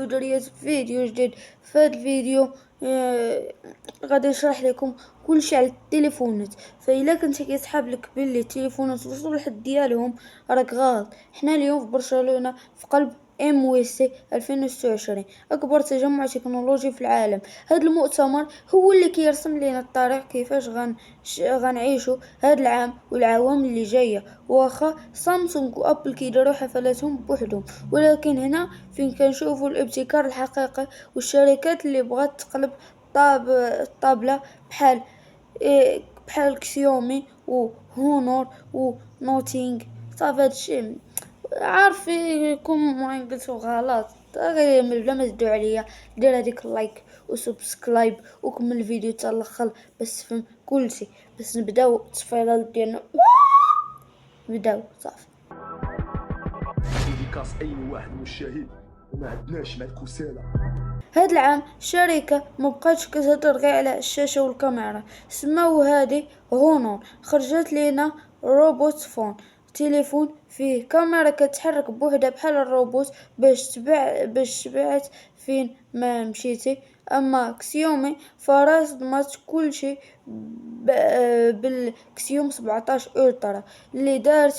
دريت فيديو جديد. في هذا الفيديو غادي نشرح لكم كلشي على التليفونات. فإلا كنت كيسحاب لك بلي التليفونات وصلوا لحد ديالهم راك غلط. حنا اليوم في برشلونة في قلب MWC 2026 أكبر تجمع تكنولوجي في العالم. هذا المؤتمر هو اللي كيرسم لنا الطريق كيفاش غنعيشو هذا العام والعوام اللي جاية. واخا سامسونج وابل كيديروا حفلاتهم بوحدهم، ولكن هنا فين كنشوفوا الابتكار الحقيقي والشركات اللي بغات تقلب الطابلة بحال بحال كسيومي وهونور ونوتينغ. صافي هادشي عارفينكم وين قلتو غلط. غير بلا ما تدعوا عليا دير هذيك اللايك وسبسكرايب وكمل الفيديو حتى الاخر باش تفهم كلشي. بس نبداو التفايلات ديالنا. نبداو صافي. ديديكاس اي واحد مشاهد وما عندناش مع الكسالى. هاد العام الشركة مبقاتش كتهضر غير على الشاشة والكاميرا، سماو هادي هونور. خرجت لينا روبوت فون، تليفون فيه كاميرا كتحرك بوحدها بحال الروبوت باش تبعت فين ما مشيتي. اما كسيومي فراس ضمات كلشي بالكسيوم 17 الترا اللي دارت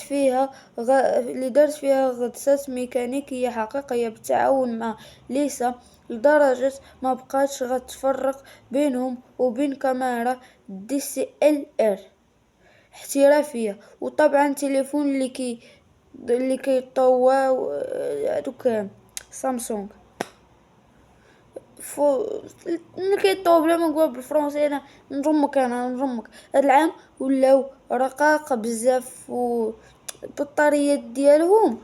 فيها غطاسات ميكانيكية حقيقية بالتعاون مع ليسا، لدرجة ما بقاتش غتفرق بينهم وبين كاميرا DSLR احترافية. وطبعا تليفون اللي كيطوى هادوك سامسونج اللي كيطوى بلا ما نقول بالفرنسي. انا نرمك هاد العام ولاو رقاق بزاف والبطاريات ديالهم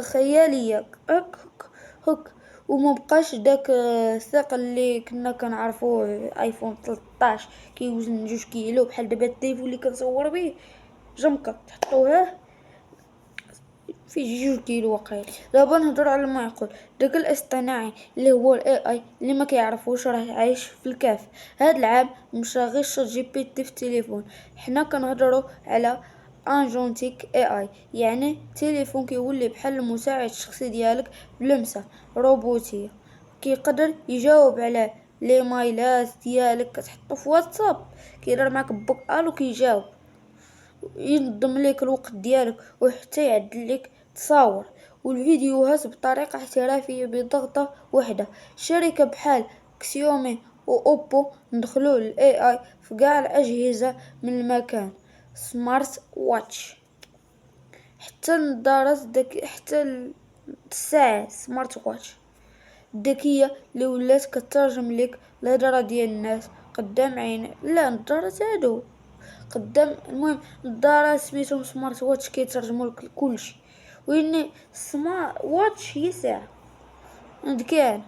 خيالية هك. وما بقاش داك الثقل اللي كنا كنعرفوه ايفون 13 كيوزن 2 كيلو بحال دابا التليفون اللي كنصور به جمكة تحطوه في 2 كيلو واقيلا. دابا نهضر على ما يقول الذكاء الاصطناعي اللي هو AI اللي ما كيعرفوش راه عايش في الكهف. هاد العام مشى غير ChatGPT في التليفون. حنا كنهضروا على انجونتيك AI، يعني تليفون كيولي بحال المساعد الشخصي ديالك بلمسة روبوتية. كيقدر يجاوب على لي مايلات ديالك كتحطو في واتساب، كيدير معاك بوك الو كيجاوب، ينظم لك الوقت ديالك وحتى يعدل لك تصاور والفيديوهات بطريقة احترافية بضغطة واحدة. شركة بحال كسيومي وأوبو ندخلوا الاي اي في قاع الأجهزة من المكان سمارت واتش حتى النظارات حتى الساعة سمارت واتش الذكية اللي ولات كترجم لك الهضرة ديال الناس قدام عين. لا نظارات هادو قدام. المهم النظارات سميتهم سمارت واتش كيترجموا لك كلشي. وين سمارت واتش هي ساعة كان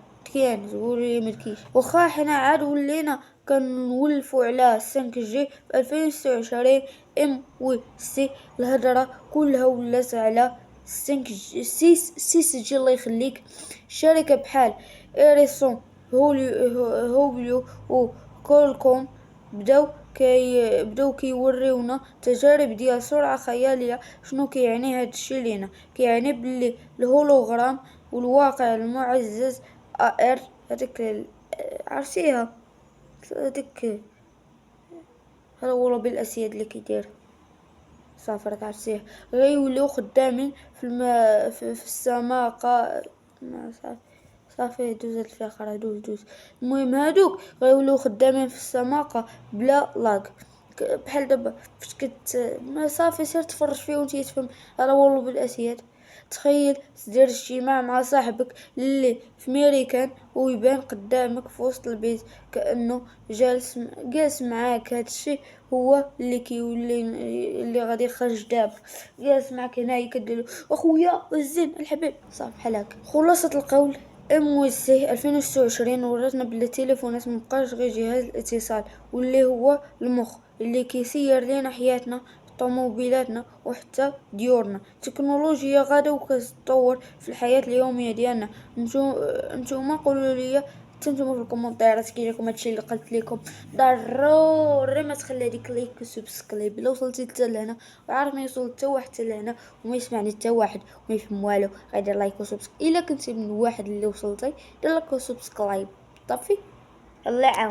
تقولي ملكيش. وخا حنا عاد ولينا كنولفوا على 5G في 2026 MWC الهضرة كلها ولات على 6G الله يخليك. شركة بحال إيريسون هوبليو وكولكوم بداو كيوريونا تجارب ديال سرعة خيالية. شنو كيعني هاد الشي لينا؟ كيعني بلي الهولوغرام والواقع المعزز AR هذيك عرفتيها هذيك هو بالاسياد اللي كيدير صافي راك عرفتيه غيوليو خدامين في السماء صافي دوز هاد الفقرة دوز. المهم هادوك غيوليو خدامين في السماقة بلا لاك بحال دابا فاش ما صافي سير تفرج فيه وانت تفهم. راه والو بالاسياد. تخيل تدير اجتماع مع صاحبك اللي في ميريكان ويبان قدامك في وسط البيت كأنه جالس معاك. هادشي هو اللي كيولي اللي غادي يخرج دابا جالس معاك هنايا كديرلو اخويا الزين الحبيب صافي بحال هكا. خلاصة القول MWC 2026 وراتنا بلي التليفونات مبقاش غير جهاز الاتصال، واللي هو المخ اللي كيسير لينا حياتنا طوموبيلاتنا وحتى ديورنا. تكنولوجيا غادا وكتطور في الحياة اليومية ديالنا. نتوما قولوا لي تنتموا في الكومنتيرات كي جاكم هادشي اللي قلت لكم. ضروري ما تخلي هذيك لايك وسبسكرايب الا وصلتي حتى لهنا، وعارف ما يوصل حتى واحد حتى لهنا وما يسمعني حتى واحد وما يفهم والو، غيدير لايك وسبسكرايب. الا كنتي من واحد اللي وصلتي دير لايك وسبسكرايب. طفي الله يعاون.